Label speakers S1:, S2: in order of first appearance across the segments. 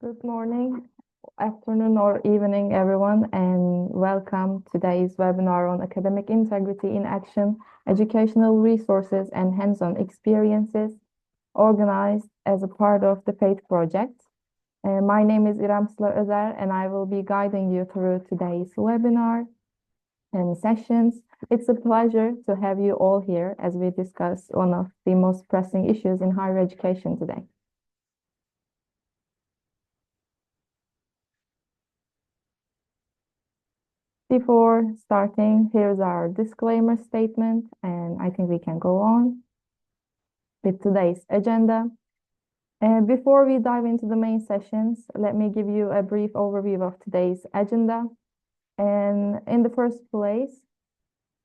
S1: Good morning, afternoon, or evening, everyone, and welcome to today's webinar on academic integrity in action, educational resources, and hands-on experiences, organized as a part of the FAITH project. My name is İrem Gürbüz, and I will be guiding you through today's webinar and sessions. It's a pleasure to have you all here as we discuss one of the most pressing issues in higher education today. Before starting, here's our disclaimer statement, and I think we can go on with today's agenda. Before we dive into the main sessions, let me give you a brief overview of today's agenda. And in the first place,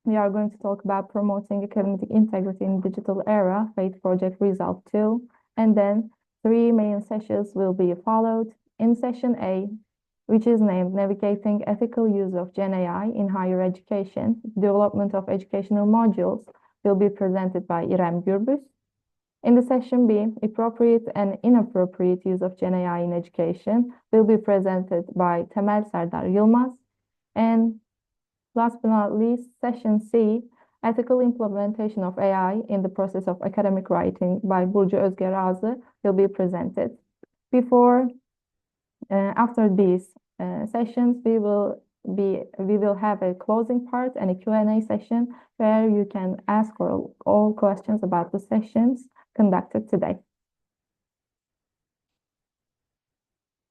S1: we are going to talk about promoting academic integrity in the digital era, FAITH Project Result 2, and then 3 main sessions will be followed. In session A, which is named Navigating Ethical Use of GenAI in Higher Education, Development of Educational Modules, will be presented by İrem Gürbüz. In the session B, Appropriate and Inappropriate Use of GenAI in Education, will be presented by Temel Serdar Yılmaz. And last but not least, session C, Ethical Implementation of AI in the Process of Academic Writing by Burcu Özge Razı, will be presented. After these sessions, we will have a closing part and a Q&A session where you can ask all questions about the sessions conducted today.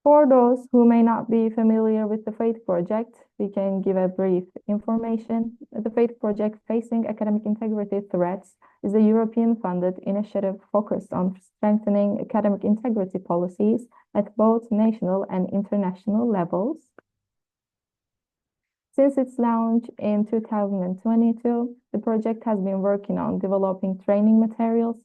S1: For those who may not be familiar with the FAITH project, we can give a brief information. The FAITH project, Facing Academic Integrity Threats, is a European-funded initiative focused on strengthening academic integrity policies at both national and international levels. Since its launch in 2022, the project has been working on developing training materials,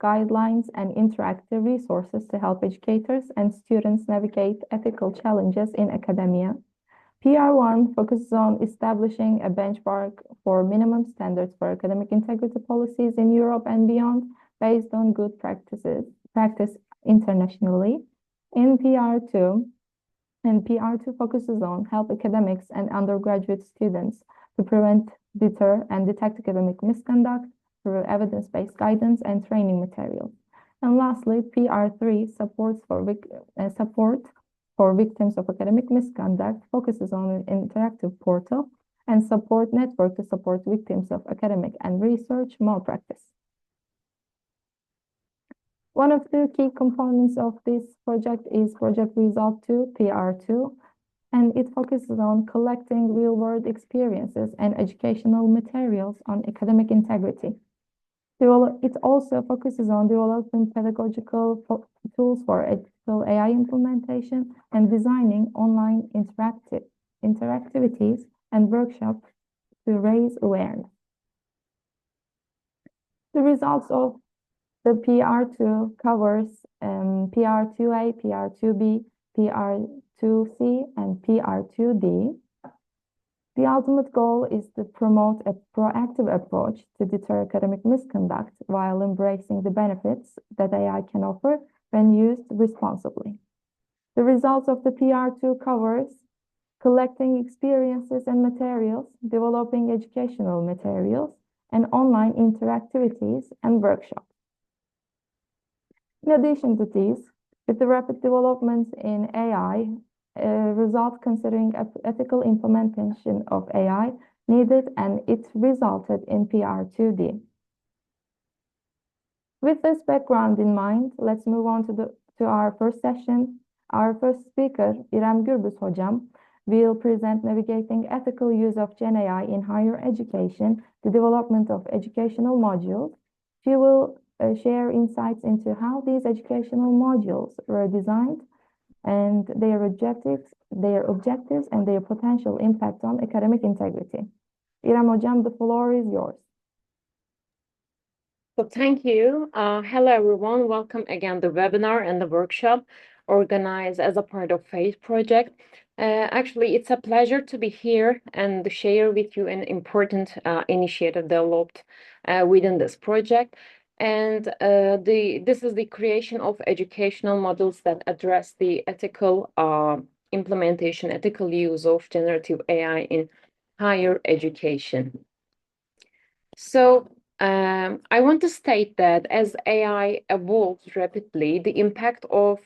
S1: guidelines, and interactive resources to help educators and students navigate ethical challenges in academia. PR1 focuses on establishing a benchmark for minimum standards for academic integrity policies in Europe and beyond, based on good practice internationally. In PR2 focuses on help academics and undergraduate students to prevent, deter, and detect academic misconduct through evidence-based guidance and training materials. And lastly, PR3 support for victims of academic misconduct focuses on an interactive portal and support network to support victims of academic and research malpractice. One of the key components of this project is Project Result 2, PR2, and it focuses on collecting real-world experiences and educational materials on academic integrity. It also focuses on developing pedagogical tools for ethical AI implementation and designing online interactivities and workshops to raise awareness. The results of the PR2 covers PR2A, PR2B, PR2C, and PR2D. The ultimate goal is to promote a proactive approach to deter academic misconduct while embracing the benefits that AI can offer when used responsibly. The results of the PR2 covers collecting experiences and materials, developing educational materials, and online interactivities and workshops. In addition to these, with the rapid developments in AI, result considering ethical implementation of AI needed, and it resulted in PR2D. With this background in mind, let's move on to our first session. Our first speaker, İrem Gürbüz hocam, will present Navigating Ethical Use of GenAI in Higher Education, the Development of Educational Modules. She will share insights into how these educational modules were designed and their objectives and their potential impact on academic integrity. İrem hocam, the floor is yours.
S2: So thank you. Hello, everyone. Welcome again to the webinar and the workshop organized as a part of FAITH project. Actually, it's a pleasure to be here and to share with you an important initiative developed within this project. And this is the creation of educational models that address the ethical implementation, ethical use of generative AI in higher education. So I want to state that as AI evolves rapidly, the impact of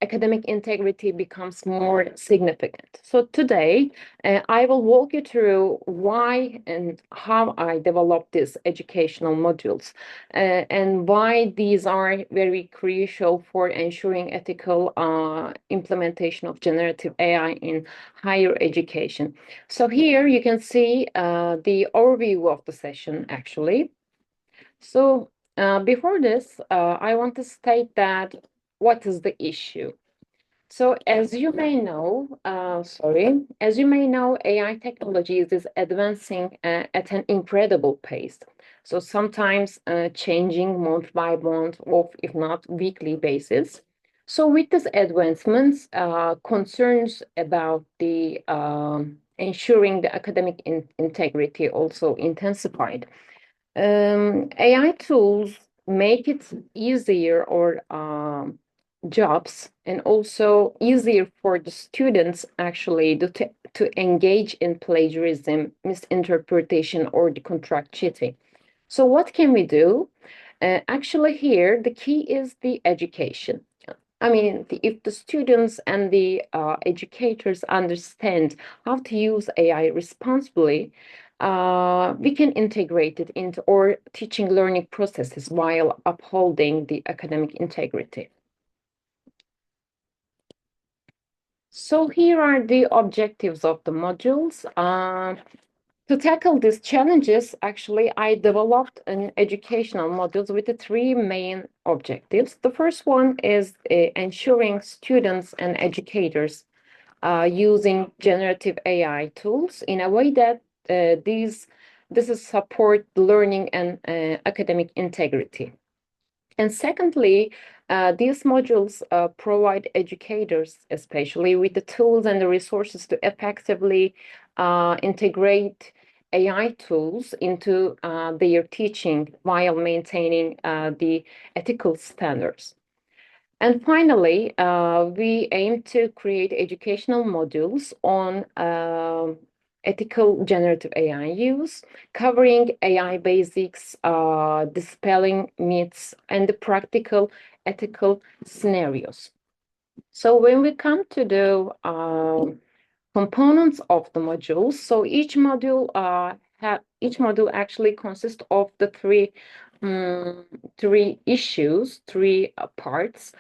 S2: academic integrity becomes more significant. So today, I will walk you through why and how I developed these educational modules and why these are very crucial for ensuring ethical implementation of generative AI in higher education. So here you can see the overview of the session actually. So before this, I want to state that what is the issue? So as you may know, AI technologies is advancing at an incredible pace. So sometimes changing month by month or if not weekly basis. So with these advancements, concerns about the ensuring the academic integrity also intensified. AI tools make it easier or jobs and also easier for the students actually to engage in plagiarism, misinterpretation, or the contract cheating. So what can we do? Actually here, the key is the education. I mean, if the students and the educators understand how to use AI responsibly, we can integrate it into our teaching learning processes while upholding the academic integrity. So here are the objectives of the modules. To tackle these challenges, actually, I developed an educational modules with the three main objectives. The first one is ensuring students and educators using generative AI tools in a way that this is support learning and academic integrity. And secondly, these modules provide educators, especially with the tools and the resources to effectively integrate AI tools into their teaching while maintaining the ethical standards. And finally, we aim to create educational modules on ethical generative AI use, covering AI basics, dispelling myths, and the practical ethical scenarios. So when we come to the components of the modules, so each module actually consists of the three issues, three parts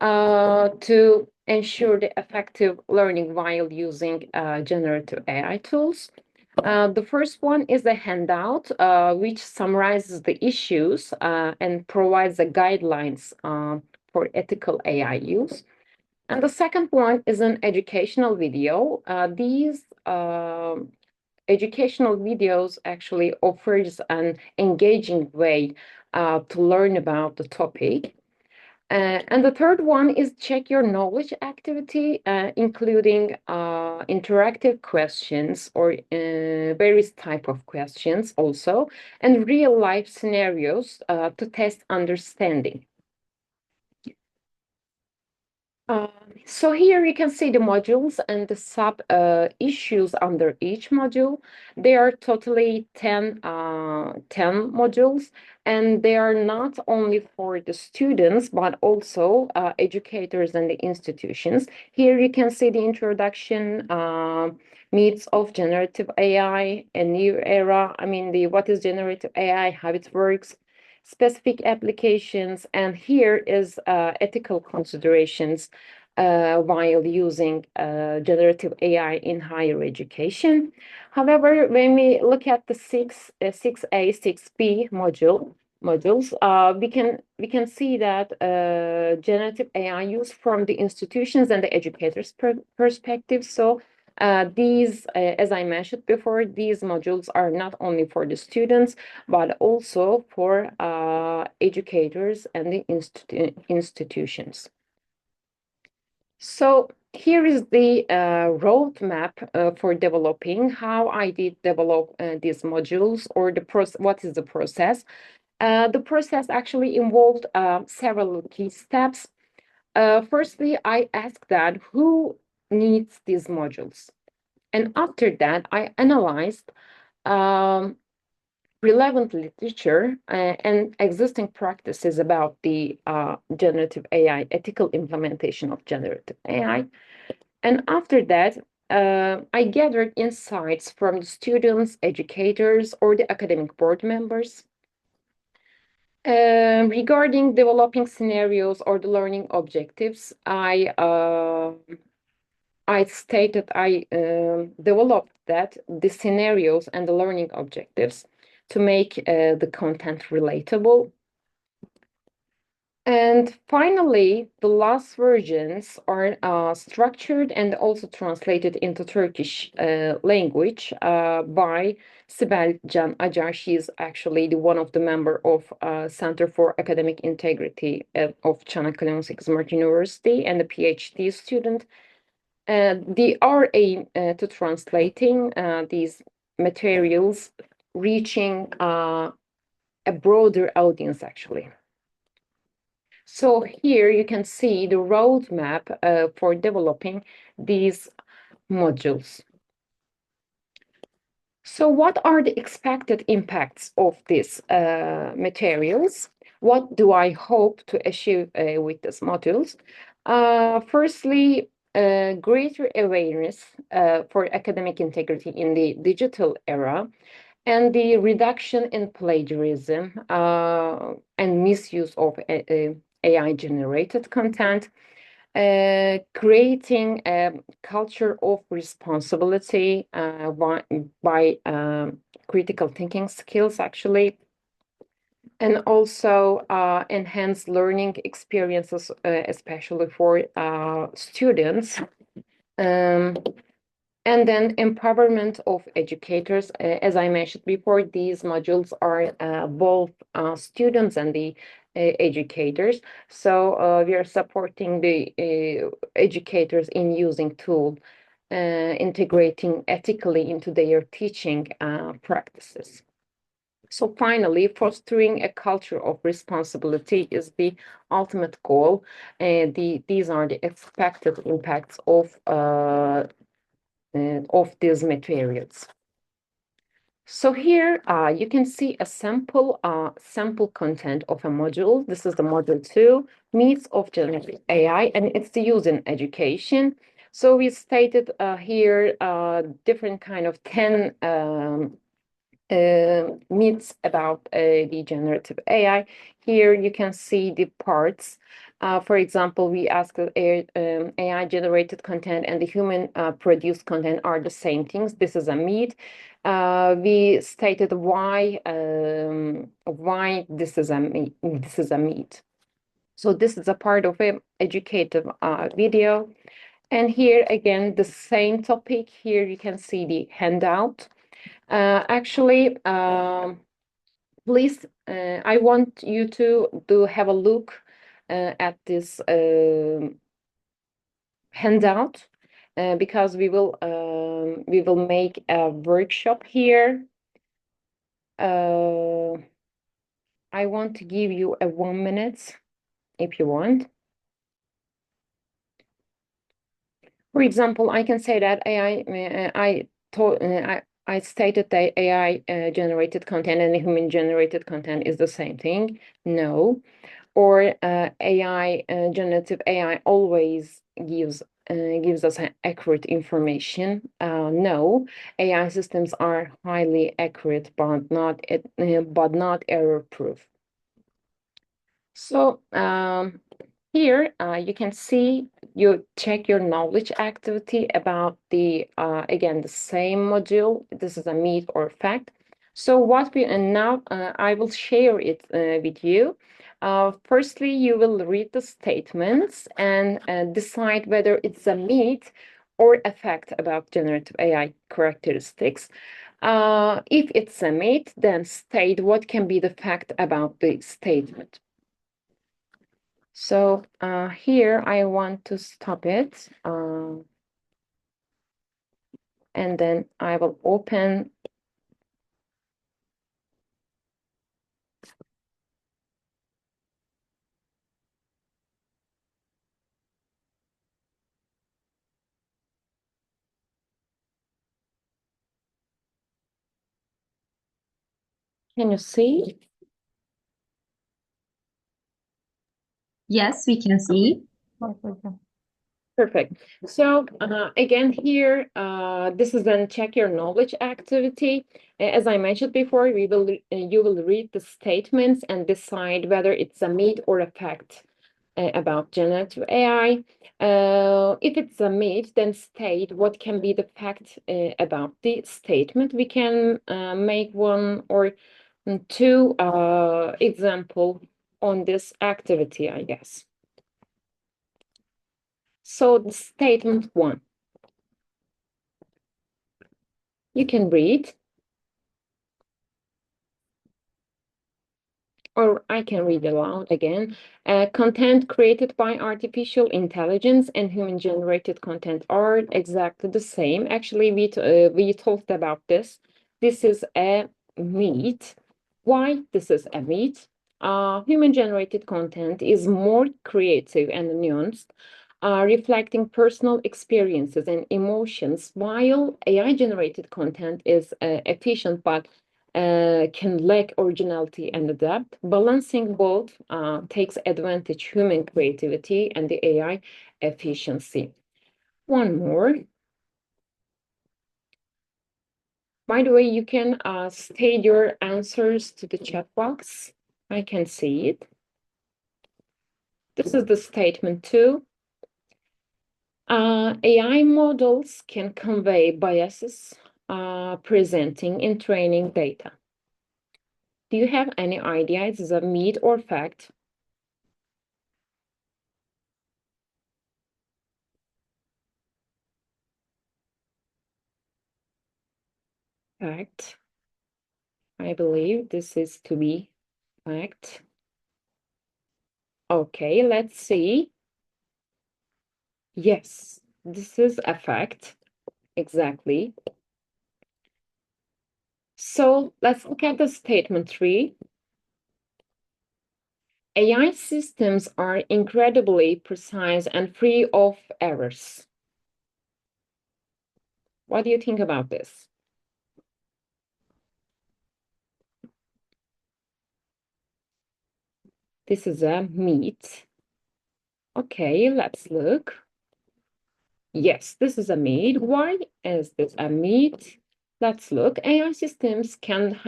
S2: to ensure the effective learning while using generative AI tools. The first one is a handout, which summarizes the issues and provides the guidelines for ethical AI use. And the second one is an educational video. These educational videos actually offers an engaging way to learn about the topic. And the third one is check your knowledge activity, including interactive questions or various type of questions also, and real life scenarios to test understanding. So here you can see the modules and the sub issues under each module. There are totally 10 modules, and they are not only for the students, but also educators and the institutions. Here you can see the introduction, myths of generative AI, a new era. I mean, what is generative AI, how it works, specific applications, and here is ethical considerations while using generative AI in higher education. However, when we look at the 6A, 6B modules, we can see that generative AI used from the institutions and the educators' perspective. So these, as I mentioned before, these modules are not only for the students, but also for educators and the institutions. So here is the roadmap for developing how I did develop these modules or what is the process. The process actually involved several key steps. Firstly, I asked that who needs these modules? And after that, I analyzed relevant literature and existing practices about the generative AI, ethical implementation of generative AI. And after that, I gathered insights from the students, educators, or the academic board members. Regarding developing scenarios or the learning objectives, I stated I developed that the scenarios and the learning objectives to make the content relatable. And finally, the last versions are structured and also translated into Turkish language by Sibel Can Acar. She is actually one of the member of Center for Academic Integrity of Çanakkale 18 Mart University and a PhD student. They are aim to translating these materials, reaching a broader audience actually. So here you can see the roadmap for developing these modules. So what are the expected impacts of these materials? What do I hope to achieve with these modules? Firstly, greater awareness for academic integrity in the digital era and the reduction in plagiarism and misuse of AI-generated content, creating a culture of responsibility by critical thinking skills, actually, and also enhance learning experiences, especially for students. And then empowerment of educators. As I mentioned before, these modules are both students and the educators. So we are supporting the educators in using tool, integrating ethically into their teaching practices. So finally, fostering a culture of responsibility is the ultimate goal. These are the expected impacts of these materials. So here you can see a sample content of a module. This is the module 2, Myths of Generative AI, and it's the use in education. So we stated here different kind of 10 myths about the generative AI. Here you can see the parts. For example, we asked AI-generated content and the human-produced content are the same things. This is a myth. We stated why this is a myth. This is a myth. So this is a part of an educative video. And here again, the same topic. Here you can see the handout. Actually, please, I want you to have a look at this handout because we will make a workshop here. I want to give you a 1 minute if you want. For example, I can say that I stated that AI generated content and human generated content is the same thing. No. Or generative AI always gives us accurate information. No, AI systems are highly accurate, but not error-proof. So here you can see you check your knowledge activity about the again the same module. This is a myth or fact. So what we and now I will share it with you. Firstly, you will read the statements and decide whether it's a myth or a fact about generative AI characteristics. If it's a myth, then state what can be the fact about the statement. So here I want to stop it. And then I will open Can you see?
S3: Yes, we can see.
S2: Perfect. So again here, this is then check your knowledge activity. As I mentioned before, you will read the statements and decide whether it's a myth or a fact about generative AI. If it's a myth, then state what can be the fact about the statement. We can make one or two example on this activity, I guess. So the statement 1, you can read, or I can read aloud again. Content created by artificial intelligence and human-generated content are exactly the same. Actually, we talked about this. This is a myth. Why this is a myth? Human-generated content is more creative and nuanced, reflecting personal experiences and emotions, while AI-generated content is efficient but can lack originality and depth. Balancing both takes advantage human creativity and the AI efficiency. One more. By the way, you can state your answers to the chat box. I can see it. This is the statement 2. AI models can convey biases presenting in training data. Do you have any idea? Is this a myth or fact? Fact. I believe this is to be fact. Okay, let's see. Yes, this is a fact. Exactly. So let's look at the statement 3. AI systems are incredibly precise and free of errors. What do you think about this? This is a myth. Okay, let's look. Yes, this is a myth. Why is this a myth? Let's look. AI systems can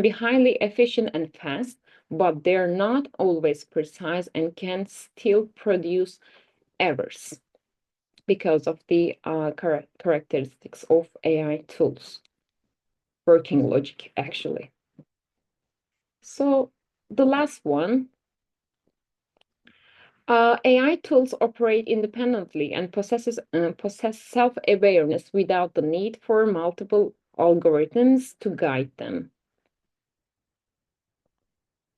S2: be highly efficient and fast, but they're not always precise and can still produce errors because of the characteristics of AI tools, working logic, actually. So the last one, AI tools operate independently and possess self-awareness without the need for multiple algorithms to guide them.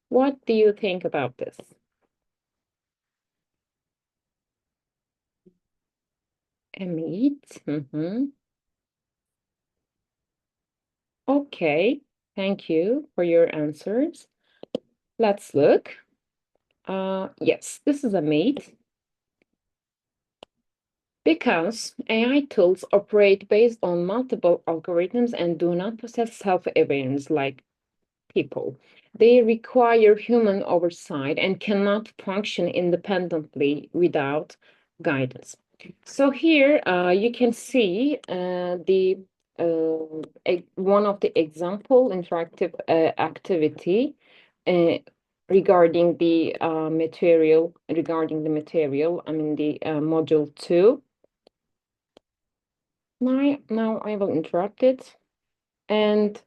S2: What do you think about this? Amit? Okay, thank you for your answers. Let's look. Yes, this is a myth. Because AI tools operate based on multiple algorithms and do not possess self-awareness like people. They require human oversight and cannot function independently without guidance. So here you can see one of the example interactive activity regarding the material, I mean the module 2. Now I will interrupt it. And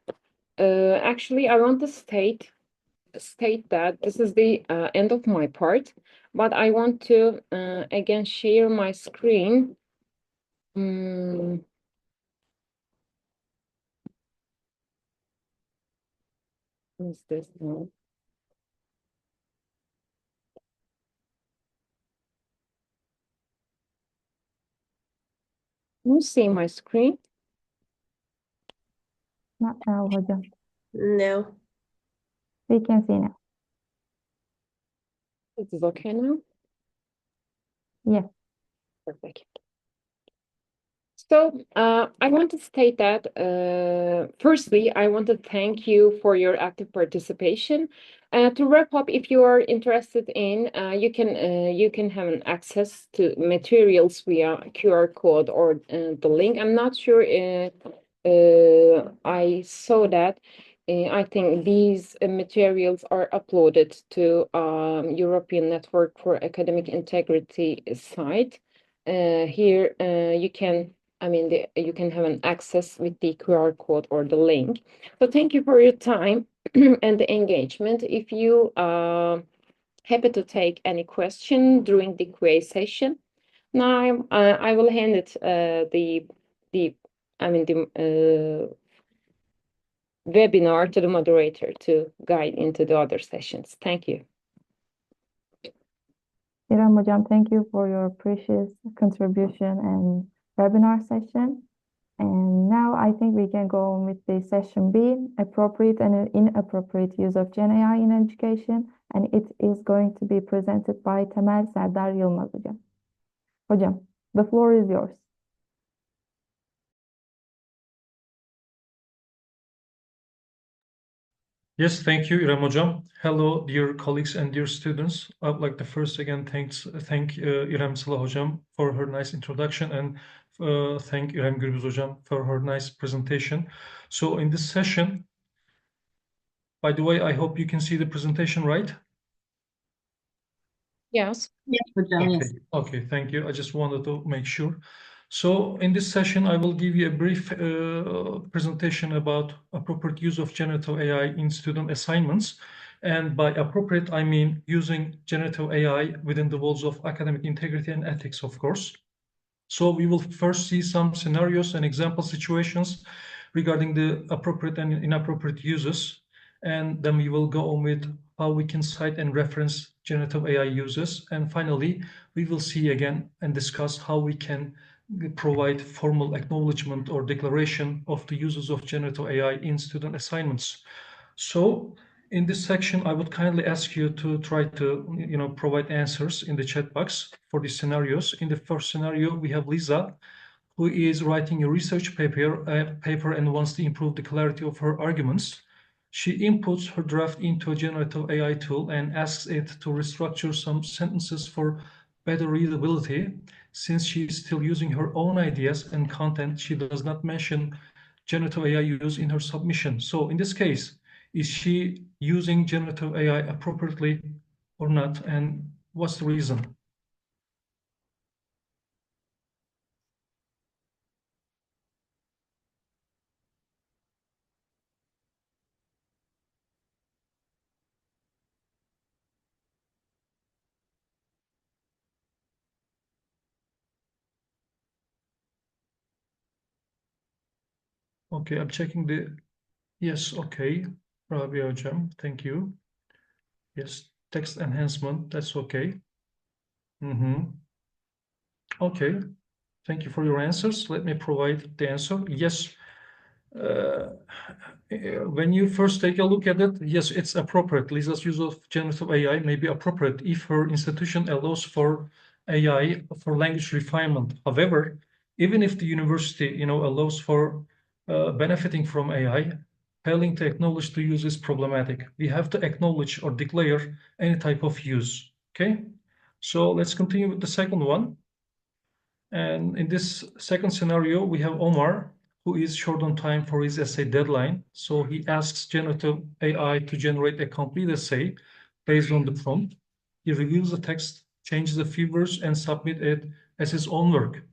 S2: actually, I want to state that this is the end of my part, but I want to again share my screen. What's this now? Can you see my screen?
S1: Not now, hocam.
S3: No.
S1: We can see now.
S2: This is okay now?
S1: Yeah.
S2: Perfect. So I want to state that firstly, I want to thank you for your active participation. To wrap up, if you are interested in, you can have an access to materials via QR code or the link. I'm not sure I saw that. I think these materials are uploaded to European Network for Academic Integrity site. Here you can you can have an access with the QR code or the link. So thank you for your time and the engagement. If you happy to take any question during the QA session, now I will hand it the webinar to the moderator to guide into the other sessions. Thank you.
S1: İrem Hocam, thank you for your precious contribution and webinar session. And now I think we can go on with the session B, appropriate and inappropriate use of GenAI in education. And it is going to be presented by Temel Serdar Yılmaz Hocam. Hocam, the floor is yours.
S4: Yes, thank you, İrem Hocam. Hello, dear colleagues and dear students. I'd like to first again thank İrem Sıla Hocam for her nice introduction and thank İrem Gürbüz Hocam for her nice presentation. So in this session, by the way, I hope you can see the presentation, right?
S2: Yes.
S3: Yes, Hocam, yes.
S4: Okay, thank you. I just wanted to make sure. So in this session, I will give you a brief presentation about appropriate use of generative AI in student assignments. And by appropriate, I mean using generative AI within the walls of academic integrity and ethics, of course. So we will first see some scenarios and example situations regarding the appropriate and inappropriate uses. And then we will go on with how we can cite and reference generative AI uses. And finally, we will see again and discuss how we can provide formal acknowledgement or declaration of the uses of generative AI in student assignments. So in this section, I would kindly ask you to try to provide answers in the chat box for these scenarios. In the first scenario, we have Lisa, who is writing a research paper and wants to improve the clarity of her arguments. She inputs her draft into a generative AI tool and asks it to restructure some sentences for better readability. Since she is still using her own ideas and content, she does not mention generative AI use in her submission. So in this case, is she using generative AI appropriately or not? And what's the reason? Okay, I'm checking the, yes, okay. Rabia Hocam, thank you. Yes, text enhancement, that's okay. Okay, thank you for your answers. Let me provide the answer. Yes, when you first take a look at it, yes, it's appropriate. Lisa's use of generative AI may be appropriate if her institution allows for AI for language refinement. However, even if the university, allows for benefiting from AI, failing to acknowledge the use is problematic. We have to acknowledge or declare any type of use. Okay, so let's continue with the second one. And in this second scenario, we have Omar, who is short on time for his essay deadline. So he asks generative AI to generate a complete essay based on the prompt. He reviews the text, changes a few words, and submit it as his own work.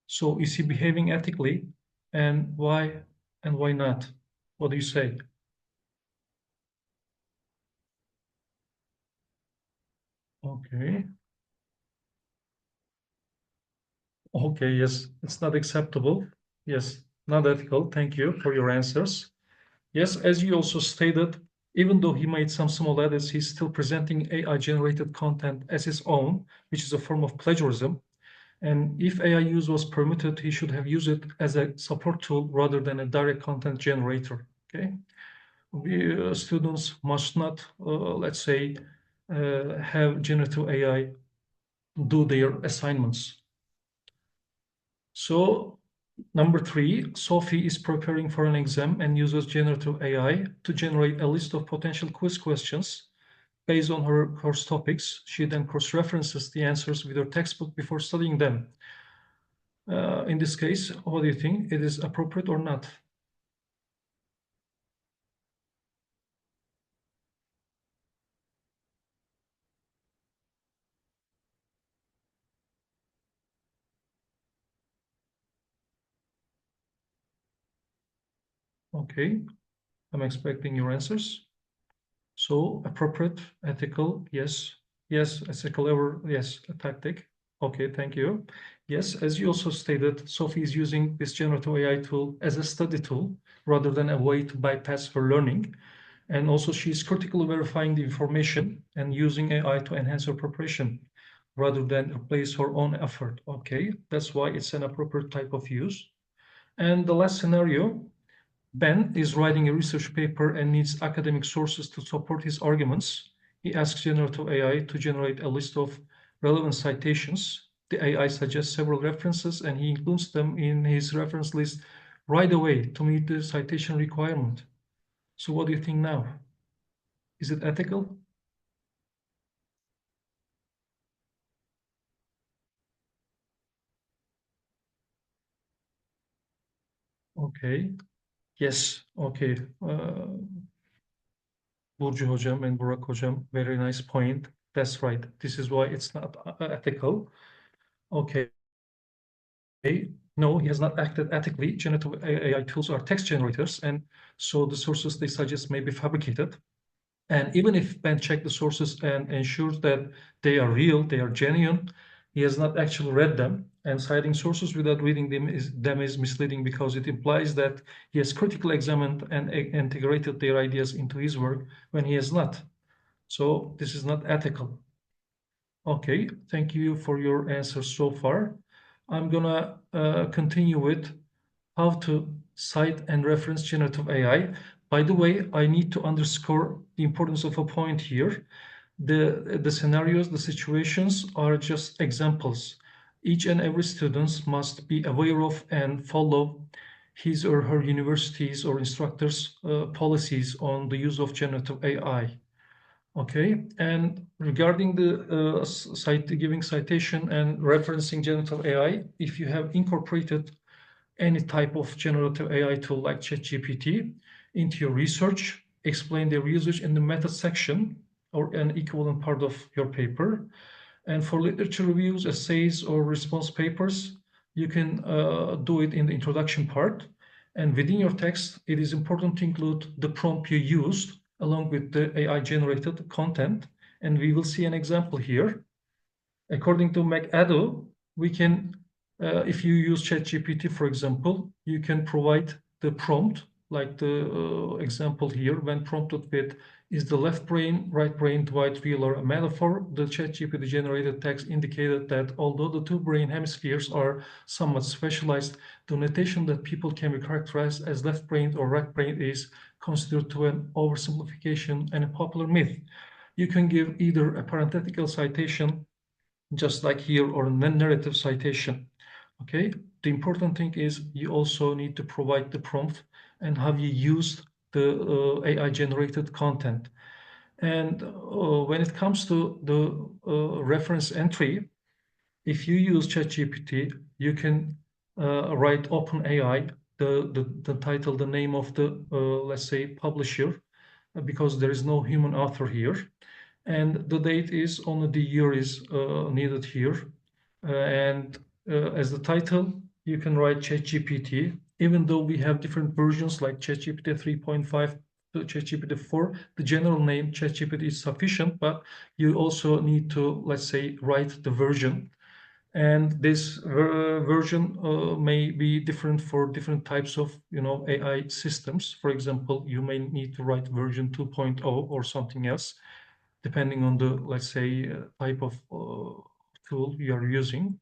S4: So is he behaving ethically, and why not? What do you say? Okay. Okay, yes, it's not acceptable. Yes, not ethical. Thank you for your answers. Yes, as you also stated, even though he made some small edits, he's still presenting AI-generated content as his own, which is a form of plagiarism. And if AI use was permitted, he should have used it as a support tool rather than a direct content generator. Okay, we students must not, let's say, have generative AI do their assignments. So Number 3, Sophie is preparing for an exam and uses generative AI to generate a list of potential quiz questions based on her course topics. She then cross-references the answers with her textbook before studying them. In this case, what do you think? It is appropriate or not? Okay, I'm expecting your answers. So appropriate, ethical, yes. Yes, ethical, ever, yes, a tactic. Okay, thank you. Yes, as you also stated, Sophie is using this generative AI tool as a study tool rather than a way to bypass her learning. And also she's critically verifying the information and using AI to enhance her preparation rather than replace her own effort. Okay, that's why it's an appropriate type of use. And the last scenario, Ben is writing a research paper and needs academic sources to support his arguments. He asks generative AI to generate a list of relevant citations. The AI suggests several references and he includes them in his reference list right away to meet the citation requirement. So what do you think now? Is it ethical? Okay. Yes. Okay. Burcu Hocam and Burak Hocam, very nice point. That's right. This is why it's not ethical. Okay. No, he has not acted ethically. Generative AI tools are text generators, and so the sources they suggest may be fabricated. And even if Ben checked the sources and ensures that they are real, they are genuine, he has not actually read them. And citing sources without reading them is misleading because it implies that he has critically examined and integrated their ideas into his work when he has not. So this is not ethical. Okay, thank you for your answers so far. I'm gonna continue with how to cite and reference generative AI. By the way, I need to underscore the importance of a point here. The scenarios, the situations are just examples. Each and every student must be aware of and follow his or her university's or instructor's policies on the use of generative AI. Okay, and regarding the giving citation and referencing generative AI, if you have incorporated any type of generative AI tool like ChatGPT into your research, explain their usage in the method section or an equivalent part of your paper. And for literature reviews, essays, or response papers, you can do it in the introduction part. And within your text, it is important to include the prompt you used along with the AI-generated content. And we will see an example here. According to McAdoo, we can, if you use ChatGPT, for example, you can provide the prompt, like the example here, when prompted with, is the left brain, right brain divide real or a metaphor? The ChatGPT generated text indicated that although the two brain hemispheres are somewhat specialized, the notation that people can be characterized as left brain or right brain is considered to an oversimplification and a popular myth. You can give either a parenthetical citation just like here, or a narrative citation. Okay, the important thing is you also need to provide the prompt and how you use the AI generated content. And when it comes to the reference entry, if you use ChatGPT, you can write OpenAI, the title, the name of the, let's say, publisher, because there is no human author here. And the date is only the year is needed here. And as the title, you can write ChatGPT, even though we have different versions like ChatGPT 3.5 to ChatGPT 4, the general name ChatGPT is sufficient, but you also need to, let's say, write the version. And this version may be different for different types of, AI systems. For example, you may need to write version 2.0 or something else, depending on the, let's say, type of tool you are using.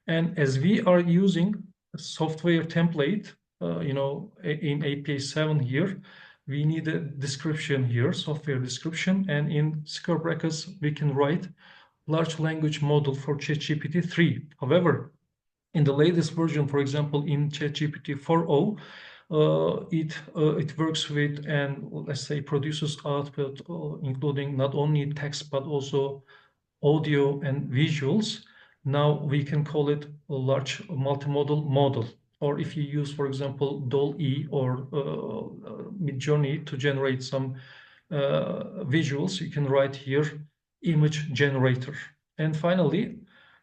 S4: And as we are using a software template, in API 7 here, we need a description here, software description, and in square brackets, we can write large language model for ChatGPT 3. However, In the latest version, for example, in ChatGPT 4.0, it works with and let's say produces output, including not only text but also audio and visuals. Now we can call it a large multimodal model. Or if you use, for example, DALL-E or Midjourney to generate some visuals, you can write here image generator. And finally,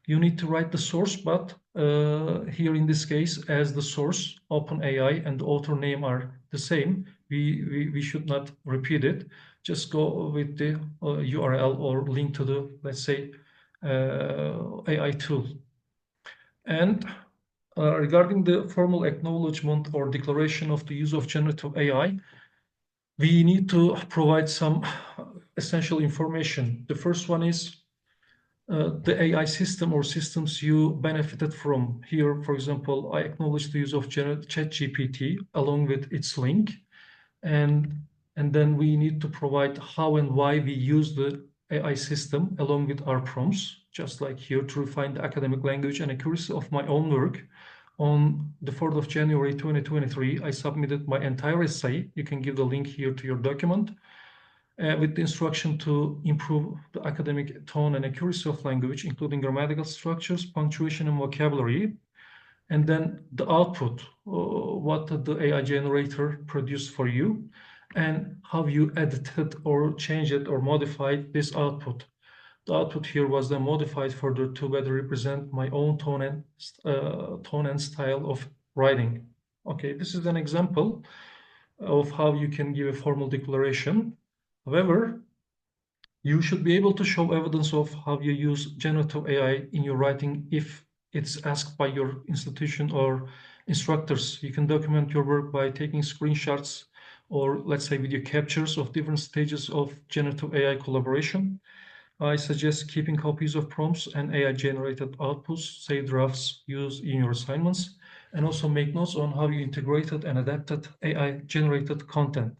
S4: you need to write the source, but here in this case, as the source, OpenAI, and the author name are the same, we should not repeat it. Just go with the URL or link to the, let's say, AI tool. And regarding the formal acknowledgement or declaration of the use of generative AI, we need to provide some essential information. The first one is the AI system or systems you benefited from. Here, for example, I acknowledge the use of ChatGPT along with its link. And then we need to provide how and why we use the AI system along with our prompts, just like here, to refine the academic language and accuracy of my own work. On the 4th of January 2023, I submitted my entire essay. You can give the link here to your document with the instruction to improve the academic tone and accuracy of language, including grammatical structures, punctuation, and vocabulary. And then the output, what the AI generator produced for you, and how you edited or changed it or modified this output. The output here was then modified further to better represent my own tone and style of writing. Okay, this is an example of how you can give a formal declaration. However, you should be able to show evidence of how you use generative AI in your writing if it's asked by your institution or instructors. You can document your work by taking screenshots or, let's say, video captures of different stages of generative AI collaboration. I suggest keeping copies of prompts and AI-generated outputs, say drafts, used in your assignments, and also make notes on how you integrated and adapted AI-generated content.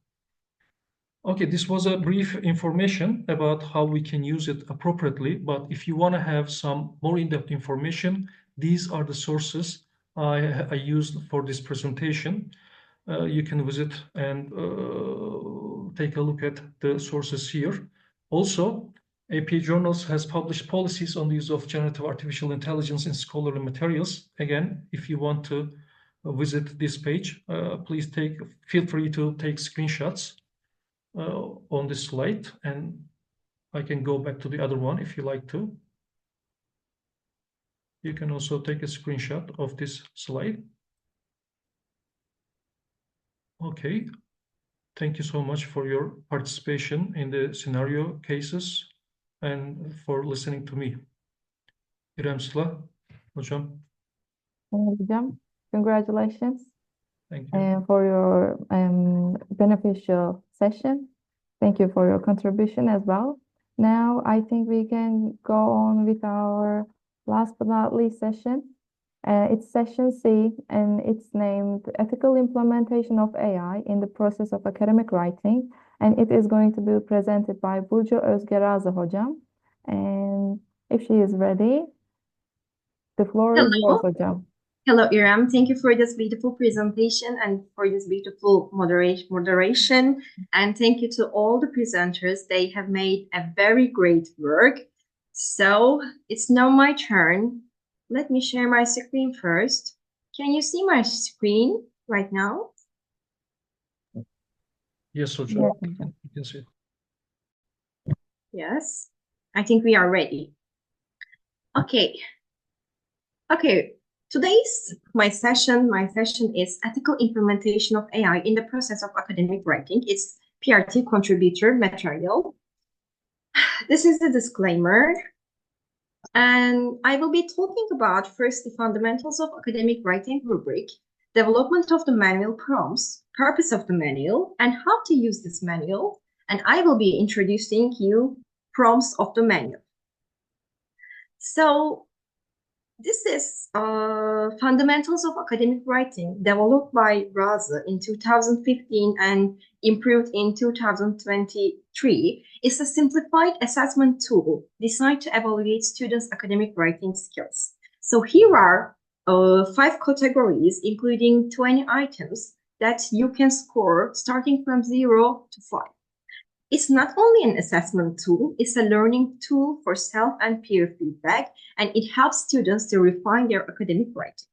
S4: Okay, this was a brief information about how we can use it appropriately, but if you want to have some more in-depth information, these are the sources I used for this presentation. You can visit and take a look at the sources here. Also, AP Journals has published policies on the use of generative artificial intelligence in scholarly materials. Again, if you want to visit this page, please feel free to take screenshots on this slide, and I can go back to the other one if you like to. You can also take a screenshot of this slide. Okay, thank you so much for your participation in the scenario cases and for listening to me. İrem Sıla, hocam.
S1: Hocam, congratulations.
S4: Thank you.
S1: For your beneficial session. Thank you for your contribution as well. Now, I think we can go on with our last but not least session. It's session C, and it's named Ethical Implementation of AI in the Process of Academic Writing. And it is going to be presented by Burcu Özge Razı hocam. And if she is ready, the floor is yours, hocam.
S3: Hello, İrem. Thank you for this beautiful presentation and for this beautiful moderation. And thank you to all the presenters. They have made a very great work. So it's now my turn. Let me share my screen first. Can you see my screen right now?
S4: Yes, hocam.
S1: Yes, hocam.
S4: You can see it.
S3: Yes, I think we are ready. Okay. Today's my session is Ethical Implementation of AI in the Process of Academic Writing. It's Ph.D. contributor material. This is the disclaimer. And I will be talking about first the fundamentals of academic writing rubric, development of the manual prompts, purpose of the manual, and how to use this manual. And I will be introducing you prompts of the manual. So this is Fundamentals of Academic Writing, developed by Razı in 2015 and improved in 2023. It's a simplified assessment tool designed to evaluate students' academic writing skills. So here are 5 categories, including 20 items that you can score starting from 0 to 5. It's not only an assessment tool, it's a learning tool for self and peer feedback, and it helps students to refine their academic writing.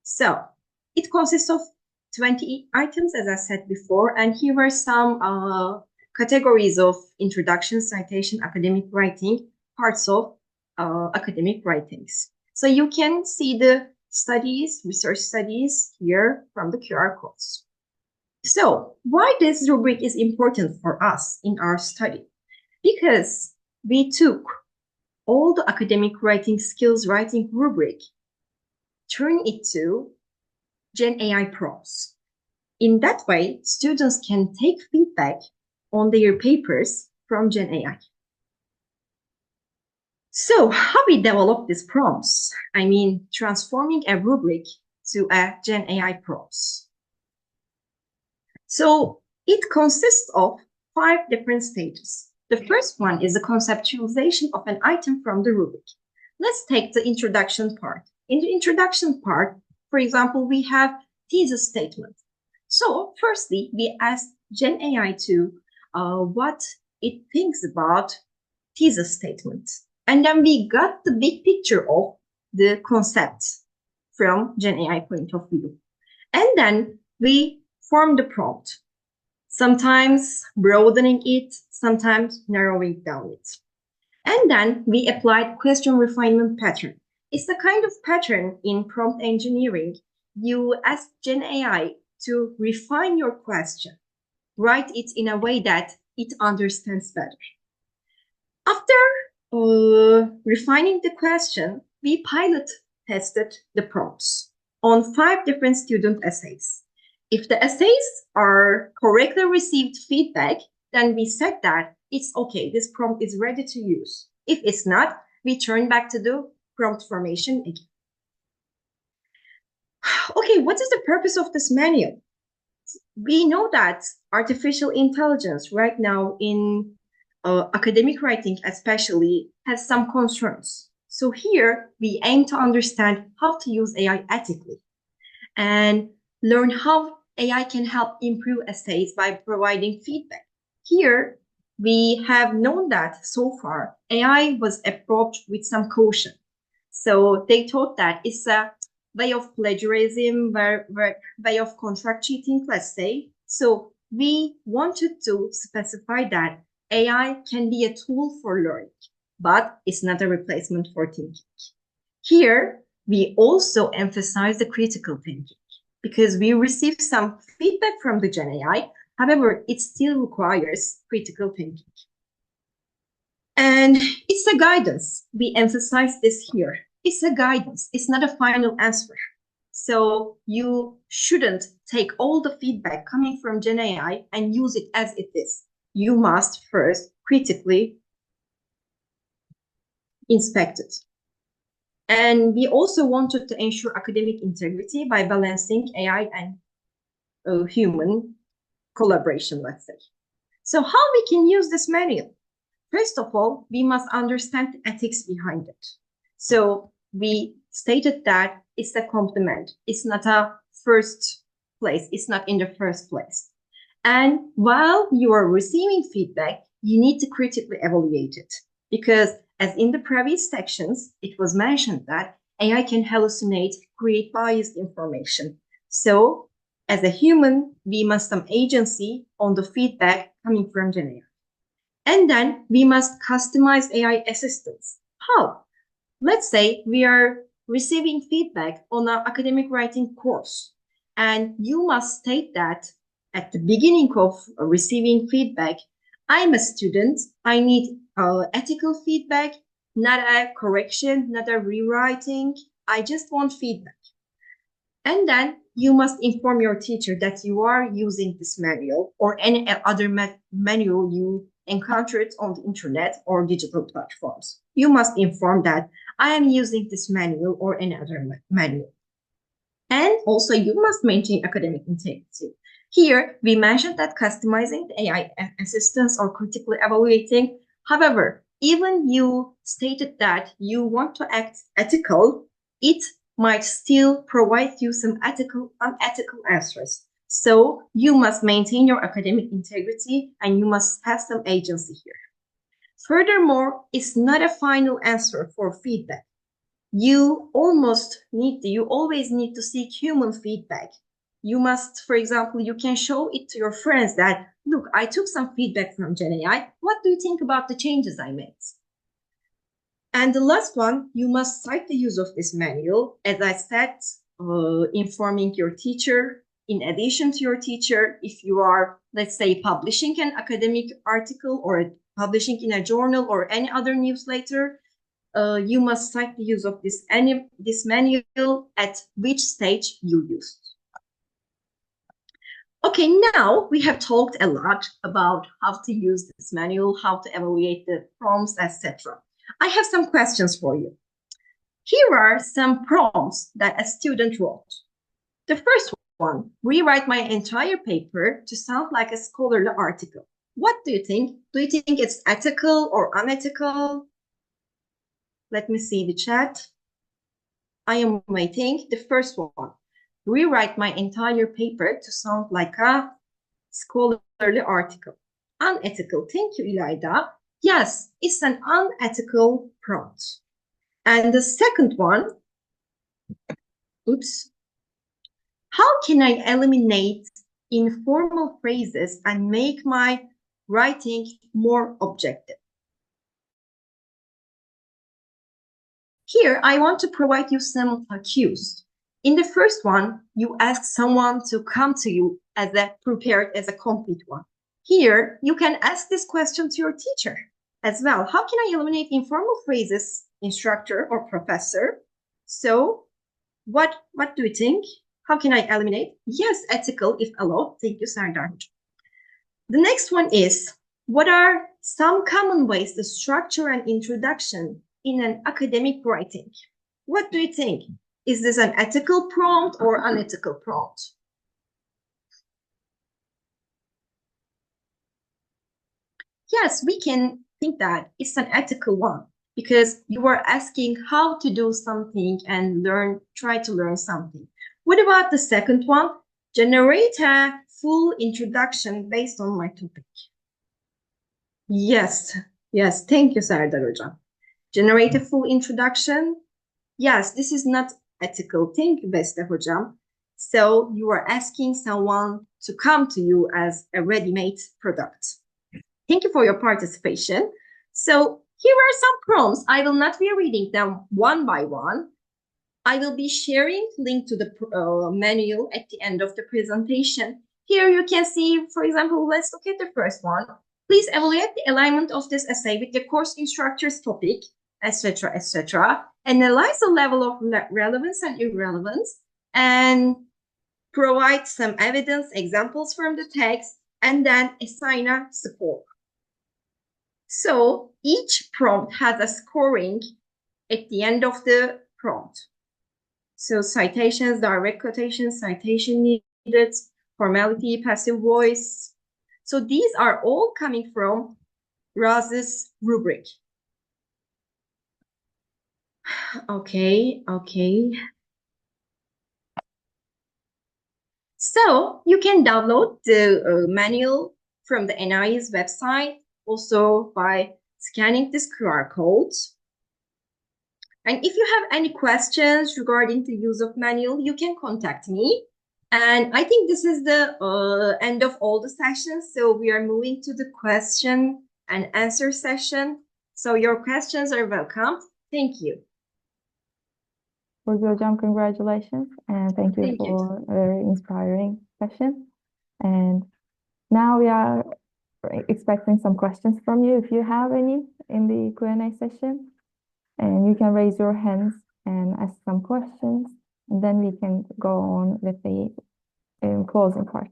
S3: So it consists of 20 items, as I said before, and here are some categories of introduction, citation, academic writing, parts of academic writings. So you can see the studies, research studies here from the QR codes. So why this rubric is important for us in our study? Because we took all the academic writing skills writing rubric, turn it to GenAI prompts. In that way, students can take feedback on their papers from GenAI. So how we develop these prompts? I mean, transforming a rubric to a GenAI prompts. So it consists of 5 different stages. The first one is the conceptualization of an item from the rubric. Let's take the introduction part. In the introduction part, for example, we have thesis statement. So firstly, we asked GenAI to what it thinks about thesis statement. And then we got the big picture of the concept from GenAI point of view. And then we form the prompt, sometimes broadening it, sometimes narrowing down it. And then we applied question refinement pattern. It's the kind of pattern in prompt engineering. You ask GenAI to refine your question, write it in a way that it understands better. After refining the question, we pilot tested the prompts on 5 different student essays. If the essays are correctly received feedback, then we said that it's okay, this prompt is ready to use. If it's not, we turn back to the prompt formation again. Okay, what is the purpose of this manual? We know that artificial intelligence right now in academic writing especially has some concerns. So here we aim to understand how to use AI ethically and learn how AI can help improve essays by providing feedback. Here we have known that so far AI was approached with some caution. So they thought that it's a way of plagiarism, way of contract cheating, let's say. So we wanted to specify that AI can be a tool for learning, but it's not a replacement for thinking. Here, we also emphasize the critical thinking because we received some feedback from the GenAI. However, it still requires critical thinking. And it's a guidance. We emphasize this here. It's a guidance. It's not a final answer. So you shouldn't take all the feedback coming from GenAI and use it as it is. You must first critically inspect it. And we also wanted to ensure academic integrity by balancing AI and human collaboration, let's say. So how we can use this manual? First of all, we must understand the ethics behind it. So we stated that it's a complement. It's not a first place. It's not in the first place. And while you are receiving feedback, you need to critically evaluate it. Because as in the previous sections, it was mentioned that AI can hallucinate, create biased information. So as a human, we must have agency on the feedback coming from GenAI. And then we must customize AI assistants. How? Let's say we are receiving feedback on an academic writing course, and you must state that at the beginning of receiving feedback, I'm a student, I need ethical feedback, not a correction, not a rewriting, I just want feedback. And then you must inform your teacher that you are using this manual or any other manual you encountered on the internet or digital platforms. You must inform that I am using this manual or any other manual. And also you must maintain academic integrity. Here, we mentioned that customizing the AI assistance or critically evaluating. However, even you stated that you want to act ethical, it might still provide you some unethical answers. So you must maintain your academic integrity and you must have some agency here. Furthermore, it's not a final answer for feedback. You always need to seek human feedback. You must, for example, you can show it to your friends that, look, I took some feedback from GenAI. What do you think about the changes I made? And the last one, you must cite the use of this manual. As I said, informing your teacher. In addition to your teacher, if you are, let's say, publishing an academic article or publishing in a journal or any other newsletter, you must cite the use of this manual at which stage you used. Okay, now we have talked a lot about how to use this manual, how to evaluate the prompts, etc. I have some questions for you. Here are some prompts that a student wrote. The first one, rewrite my entire paper to sound like a scholarly article. What do you think? Do you think it's ethical or unethical? Let me see the chat. I am waiting. The first one, rewrite my entire paper to sound like a scholarly article. Unethical. Thank you, İlayda. Yes, it's an unethical prompt. And the second one, how can I eliminate informal phrases and make my writing more objective? Here, I want to provide you some cues. In the first one, you ask someone to come to you prepared as a complete one. Here, you can ask this question to your teacher as well. How can I eliminate informal phrases, instructor or professor? So, what do you think? How can I eliminate? Yes, ethical if allowed. Thank you, Serdar. The next one is, what are some common ways to structure an introduction in an academic writing? What do you think? Is this an ethical prompt or unethical prompt? Yes, we can think that it's an ethical one because you are asking how to do something and try to learn something. What about the second one? Generate a full introduction based on my topic. Yes, thank you, Serdar Hocam. Generate a full introduction. Yes, this is not ethical. Thank you, Beste Hocam. So you are asking someone to come to you as a ready-made product. Thank you for your participation. So here are some prompts. I will not be reading them one by one. I will be sharing link to the manual at the end of the presentation. Here you can see, for example, let's look at the first one. Please evaluate the alignment of this essay with the course instructor's topic, etc., etc. Analyze the level of relevance and irrelevance, and provide some evidence, examples from the text, and then assign a score. So each prompt has a scoring at the end of the prompt. So citations, direct quotations, citation needed, formality, passive voice. So these are all coming from Razı's rubric. Okay. So you can download the manual from the NI's website, also by scanning this QR code. And if you have any questions regarding the use of manual, you can contact me. And I think this is the end of all the sessions. So we are moving to the question and answer session. So your questions are welcome. Thank you.
S1: Burcu Hocam, congratulations. And thank you for a very inspiring session. And now we are expecting some questions from you if you have any in the Q&A session. And you can raise your hands and ask some questions, and then we can go on with the closing part.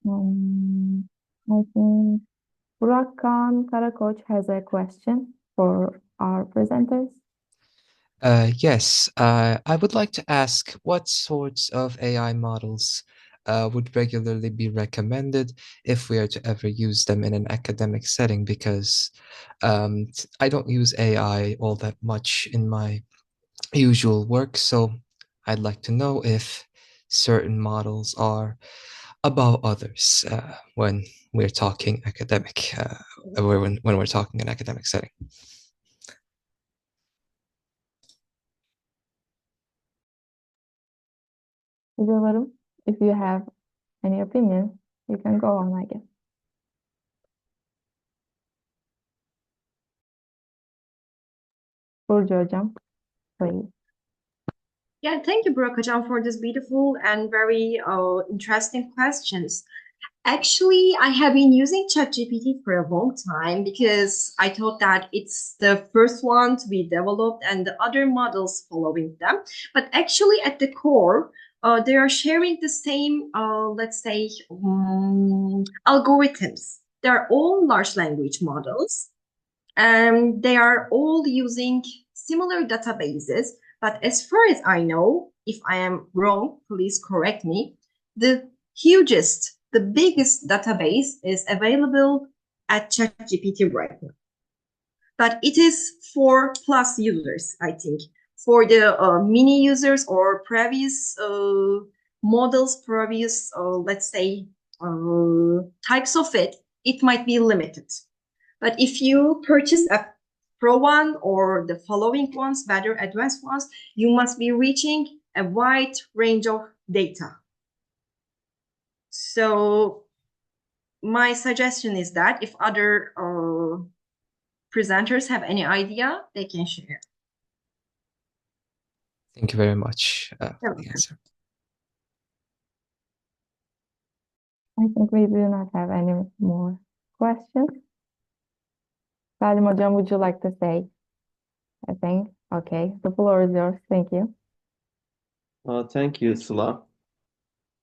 S1: I think Burak Khan Karakoç has a question for our presenters.
S5: Yes, I would like to ask what sorts of AI models would regularly be recommended if we are to ever use them in an academic setting, because I don't use AI all that much in my usual work. So I'd like to know if certain models are above others when we're talking academic, when we're talking an academic setting.
S1: Hocalarım, if you have any opinion, you can go on, I guess. Burcu hocam, please.
S3: Yeah, thank you, Burak Hocam, for this beautiful and very interesting questions. Actually, I have been using ChatGPT for a long time because I thought that it's the first one to be developed and the other models following them. But actually, at the core, they are sharing the same, let's say, algorithms. They're all large language models, and they are all using similar databases. But as far as I know, if I am wrong, please correct me, the biggest database is available at ChatGPT right now. But it is for plus users, I think. For the mini users or previous models, previous, let's say, types of it, it might be limited. But if you purchase a Pro one or the following ones, better advanced ones, you must be reaching a wide range of data. So my suggestion is that if other presenters have any idea, they can share.
S5: Thank you very much for the answer.
S1: I think we do not have any more questions. Salim hocam, would you like to say a thing? Okay, the floor is yours. Thank you.
S6: Thank you, Sıla.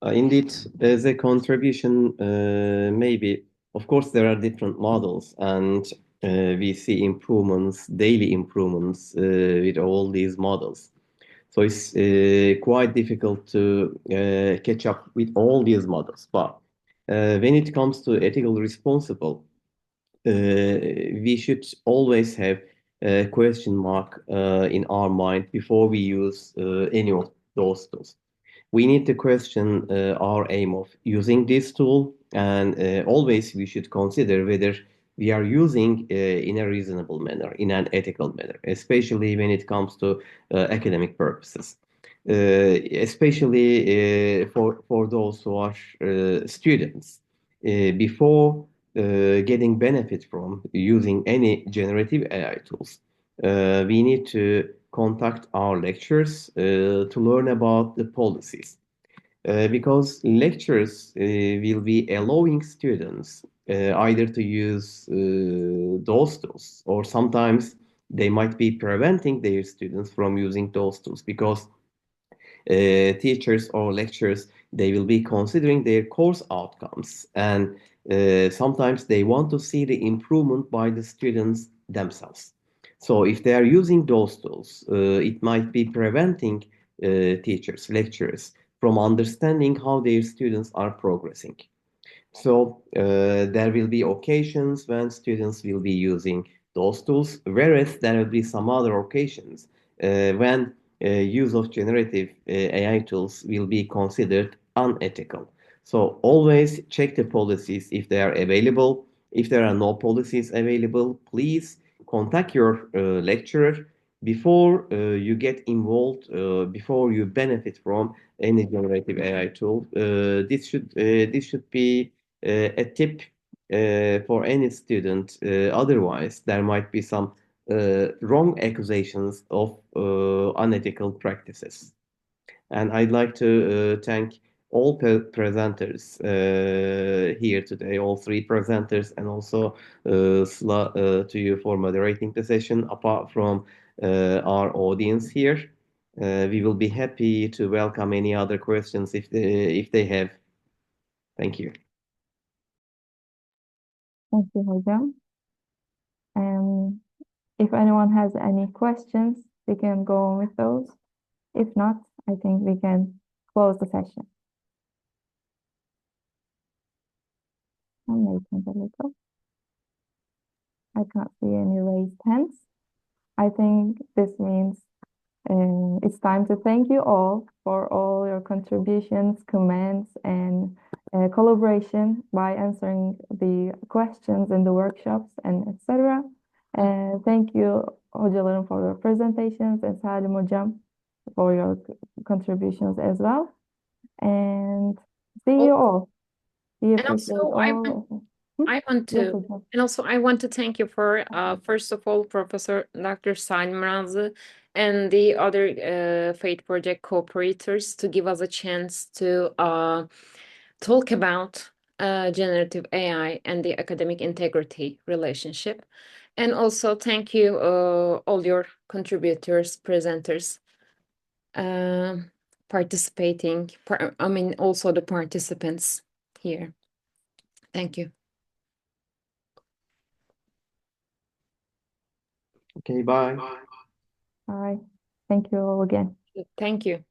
S6: Indeed, as a contribution, maybe, of course, there are different models, and we see improvements, daily improvements with all these models. So it's quite difficult to catch up with all these models. But when it comes to ethical responsible, we should always have a question mark in our mind before we use any of those tools. We need to question our aim of using this tool, and always we should consider whether we are using in a reasonable manner, in an ethical manner, especially when it comes to academic purposes. Especially for those who are students. Before getting benefit from using any generative AI tools, we need to contact our lecturers to learn about the policies. Because lecturers will be allowing students either to use those tools, or sometimes they might be preventing their students from using those tools, because teachers or lecturers, they will be considering their course outcomes, and sometimes they want to see the improvement by the students themselves. So if they are using those tools, it might be preventing teachers, lecturers from understanding how their students are progressing. So there will be occasions when students will be using those tools, whereas there will be some other occasions when use of generative AI tools will be considered unethical. So always check the policies if they are available. If there are no policies available, please contact your lecturer before you get involved, before you benefit from any generative AI tool. This should be a tip for any student. Otherwise, there might be some wrong accusations of unethical practices. And I'd like to thank all presenters here today, all three presenters, and also Sıla, to you for moderating the session. Apart from our audience here, we will be happy to welcome any other questions if they have. Thank you.
S1: Thank you, hocam. If anyone has any questions, we can go on with those. If not, I think we can close the session. I'm waiting a little. I can't see any raised hands. I think this means it's time to thank you all for all your contributions, comments, and collaboration by answering the questions in the workshops and etc. Thank you hocalarım for your presentations and Salim hocam for your contributions as well. And see you all. See you
S2: And also, I want
S1: Yes,
S2: to,
S1: hocam.
S2: and also I want to thank you for, first of all, Professor Dr. Salim Razı and the other FATE project co-operators to give us a chance to talk about generative AI and the academic integrity relationship. And also thank you all your contributors, presenters, participating, I mean also the participants here. Thank you.
S6: Okay, bye.
S1: Bye. Thank you all again.
S2: Thank you.